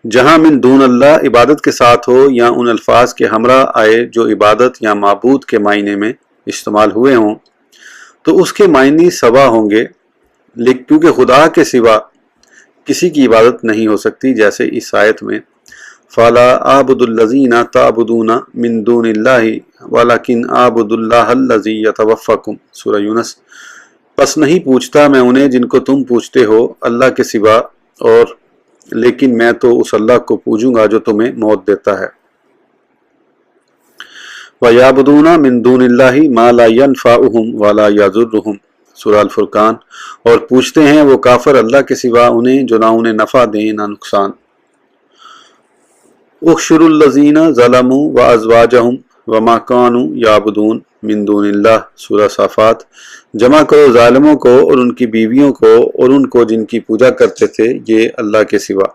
जहाँ मिन दून अल्लाह इबादत के साथ हो या उन अल्फाज के हमरा आए जो इबादत या माबूद के मायने में इस्तेमाल हुए हों तो उसके मायने सवा होंगे, क्योंकि खुदा के सिवा किसी की इबादत नहीं हो सकती। जैसे इस आयत में फ़ला आबुदुल्लज़ीना ताबुदूना मिन दूनिल्लाहि वलाकिन आबुदुल्लाहल्लज़ी यतवफ़्फ़कुम, सूरह यूनुस। बस नहीं पूछता मैं उन्हें जिनको तुम पूछते हो अल्लाह के सिवा, और लेकिन मैं तो उस अल्लाह को पूजूंगा जो तुम्हें मौत देता है। वयाबुदूना मिन दूनिल्लाहि मा ला यनफ़उहुम वला यज़ुर्रुहुम, सूरह अल फुरकान। और पूछते हैं वो काफिर अल्लाह के सिवा उन्हें जो ना उन्हें नफ़ा दें ना नुकसान। उख्शुरुल्लज़ीना ज़लमू व अज़वाजहुम व मा कानू याबुदून मिन दूनिल्लाह, सूरह साफ़ात। जमा करो ज़ालिमों को और उनकी बीवियों को और उनको जिनकी पूजा करते थे ये अल्लाह के सिवा।